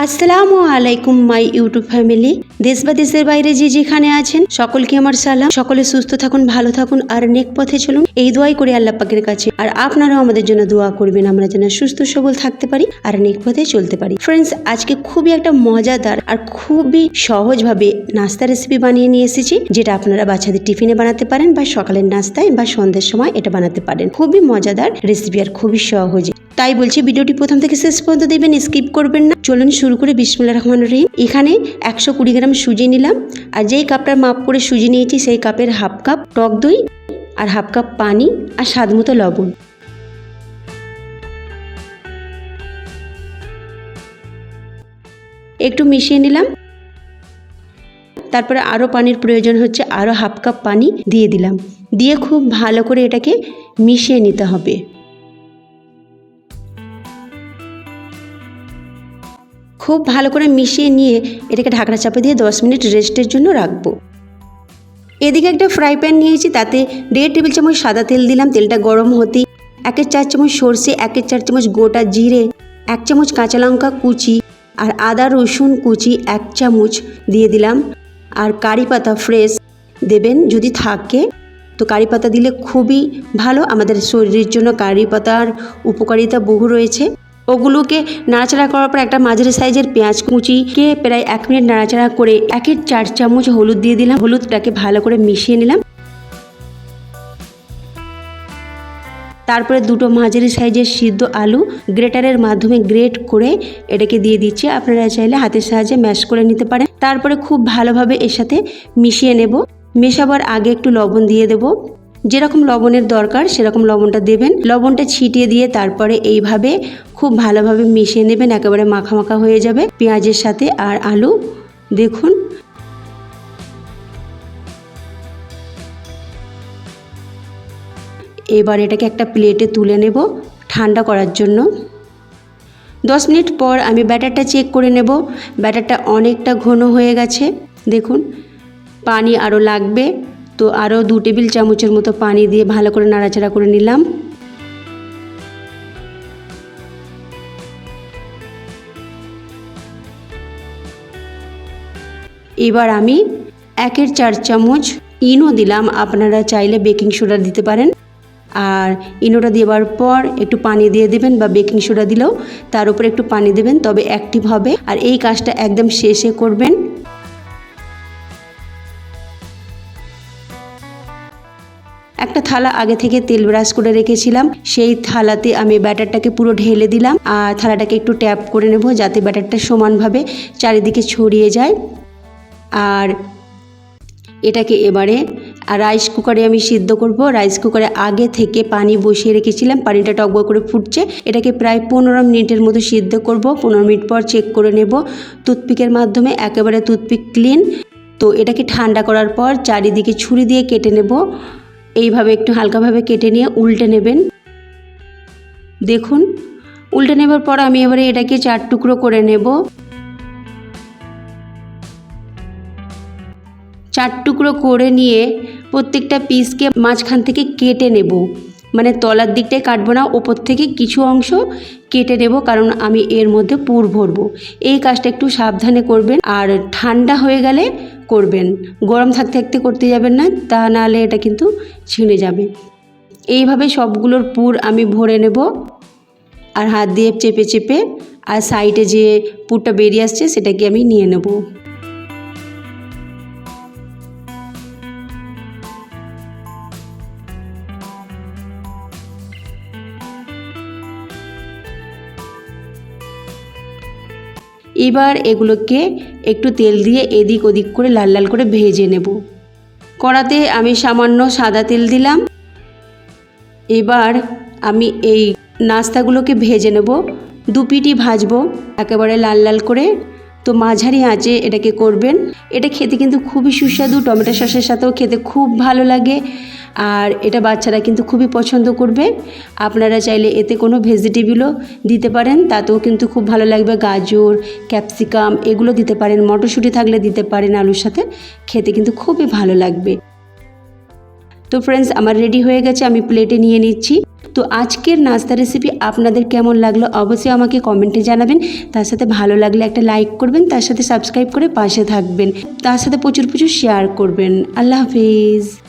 আসসালামু আলাইকুম my YouTube family. দেশ বা দেশের বাইরে যে যেখানে আছেন সকলকে আমার সালাম। সকলে সুস্থ থাকুন, ভালো থাকুন আর নেক পথে চলুন, এই দোয়াই করি আল্লাহ পাকের কাছে। আর আপনারাও আমাদের জন্য দোয়া করবেন, আমরা যেন সুস্থ সবল থাকতে পারি আর নেক পথে চলতে পারি। ফ্রেন্ডস, আজকে খুবই একটা মজাদার আর খুবই সহজভাবে নাস্তা রেসিপি বানিয়ে নিয়ে এসেছি, যেটা আপনারা বাচ্চাদের টিফিনে বানাতে পারেন বা সকালের নাস্তায় বা সন্ধ্যের সময় এটা বানাতে পারেন। খুবই মজাদার রেসিপি আর খুবই সহজে, তাই বলছি ভিডিওটি প্রথম থেকে শেষ পর্যন্ত দেখবেন, স্কিপ করবেন না। চলুন শুরু করে। বিসমিল্লাহির রহমানির রহিম। এখানে 120 গ্রাম সুজি নিলাম, আর যেই কাপটার মাপ করে সুজি নিয়েছি সেই কাপের হাফ কাপ টক দই আর হাফ কাপ পানি আর স্বাদ মতো লবণ। একটু মিশিয়ে নিলাম। তারপরে আরও পানির প্রয়োজন হচ্ছে, আরও হাফ কাপ পানি দিয়ে দিলাম। দিয়ে খুব ভালো করে এটাকে মিশিয়ে নিতে হবে। খুব ভালো করে মিশিয়ে নিয়ে এটাকে ঢাকনা চাপা দিয়ে 10 মিনিট রেস্টের জন্য রাখবো। এদিকে একটা ফ্রাই প্যান নিয়েছি, তাতে 1.5 টেবিল চামচ সাদা তেল দিলাম। তেলটা গরম হতেই 1/4 চামচ সর্ষে, 1/4 চামচ গোটা জিরে, 1 চামচ কাঁচা লঙ্কা কুচি আর আদা রসুন কুচি 1 চামচ দিয়ে দিলাম। আর কারি পাতা ফ্রেশ দেবেন যদি থাকে, তো কারি পাতা দিলে খুবই ভালো। আমাদের শরীরের জন্য কারি পাতার উপকারিতা বহু রয়েছে। ওগুলোকে নাড়াচাড়া করার পর একটা মাঝারি সাইজের পেঁয়াজ কুচিকে প্রায় 1 মিনিট নাড়াচাড়া করে 1/4 চামচ হলুদ দিয়ে দিলাম। হলুদটাকে ভালো করে মিশিয়ে নিলাম। তারপরে 2টো মাঝারি সাইজের সিদ্ধ আলু গ্রেটারের মাধ্যমে গ্রেট করে এটাকে দিয়ে দিচ্ছি। আপনারা চাইলে হাতের সাহায্যে ম্যাশ করে নিতে পারেন। তারপরে খুব ভালোভাবে এর সাথে মিশিয়ে নেব। মেশাবার আগে একটু লবণ দিয়ে দেব। যেরকম লবণের দরকার সেরকম লবণটা দেবেন। লবণটা ছিটিয়ে দিয়ে তারপরে এইভাবে খুব ভালোভাবে মিশিয়ে নেবেন, একেবারে মাখা মাখা হয়ে যাবে পেঁয়াজের সাথে আর আলু। দেখুন, এবার এটাকে একটা প্লেটে তুলে নেব ঠান্ডা করার জন্য। 10 মিনিট পর আমি ব্যাটারটা চেক করে নেব। ব্যাটারটা অনেকটা ঘন হয়ে গেছে। দেখুন, পানি আরও লাগবে, তো আরও 2 টেবিল চামচের মতো পানি দিয়ে ভালো করে নাড়াচাড়া করে নিলাম। এবার আমি 1/4 চামচ ইনো দিলাম। আপনারা চাইলে বেকিং সোডা দিতে পারেন। আর ইনোটা দেওয়ার পর একটু পানি দিয়ে দেবেন, বা বেকিং সোডা দিলেও তার উপরে একটু পানি দেবেন, তবে অ্যাক্টিভ হবে। আর এই কাজটা একদম শেষে করবেন। একটা থালা আগে থেকে তেল ব্রাশ করে রেখেছিলাম, সেই থালাতে আমি ব্যাটারটাকে পুরো ঢেলে দিলাম। আর থালাটাকে একটু ট্যাপ করে নেব যাতে ব্যাটারটা সমানভাবে চারিদিকে ছড়িয়ে যায়। আর এটাকে এবারে রাইস কুকারে আমি সিদ্ধ করব। রাইস কুকারে আগে থেকে পানি বসিয়ে রেখেছিলাম, পানিটা টকবক করে ফুটছে। এটাকে প্রায় 15 মিনিটের মতো সিদ্ধ করব। 15 মিনিট পর চেক করে নেব টুথপিকের মাধ্যমে, একেবারে টুথপিক ক্লিন। তো এটাকে ঠান্ডা করার পর চারিদিকে ছুরি দিয়ে কেটে নেব। এইভাবে একটু হালকাভাবে কেটে নিয়ে উল্টে নেবেন। দেখুন, উল্টে নেবার পর আমি এবারে এটাকে 4 টুকরো করে নেব। 4 টুকরো করে নিয়ে প্রত্যেকটা পিসকে মাঝখান থেকে কেটে নেব। মানে তলার দিকটায় কাটবো না, ওপর থেকে কিছু অংশ কেটে নেব, কারণ আমি এর মধ্যে পুর ভরবো। এই কাজটা একটু সাবধানে করবেন, আর ঠান্ডা হয়ে গেলে করবেন। গরম থাকতে থাকতে করতে যাবেন না, তা নাহলে এটা কিন্তু ছিঁড়ে যাবে। এইভাবে সবগুলোর পুর আমি ভরে নেব, আর হাত দিয়ে চেপে চেপে, আর সাইডে যে পুরটা বেরিয়ে আসছে সেটাকে আমি নিয়ে নেব। এবার এগুলোকে একটু তেল দিয়ে এদিক ওদিক করে লাল লাল করে ভেজে নেব। কড়াতে আমি সামান্য সাদা তেল দিলাম। এবার আমি এই নাস্তাগুলোকে ভেজে নেব। 2 পিঠই ভাজবো একেবারে লাল লাল করে। তো মাঝারি আঁচে এটাকে করবেন। এটা খেতে কিন্তু খুবই সুস্বাদু, টমেটো সসের সাথেও খেতে খুব ভালো লাগে। আর এটা বাচ্চারা কিন্তু খুবই পছন্দ করবে। আপনারা চাইলে এতে কোনো ভেজিটেবলও দিতে পারেন, তাতেও কিন্তু খুব ভালো লাগবে। গাজর, ক্যাপসিকাম এগুলো দিতে পারেন, মটরশুঁটি থাকলে দিতে পারেন আলুর সাথে, খেতে কিন্তু খুবই ভালো লাগবে। তো ফ্রেন্ডস, আমার রেডি হয়ে গেছে, আমি প্লেটে নিয়ে নিচ্ছি। তো আজকের নাস্তা রেসিপি আপনাদের কেমন লাগলো অবশ্যই আমাকে কমেন্টে জানাবেন। তার সাথে ভালো লাগলে একটা লাইক করবেন, তার সাথে সাবস্ক্রাইব করে পাশে থাকবেন, তার সাথে প্রচুর শেয়ার করবেন। আল্লাহ হাফিজ।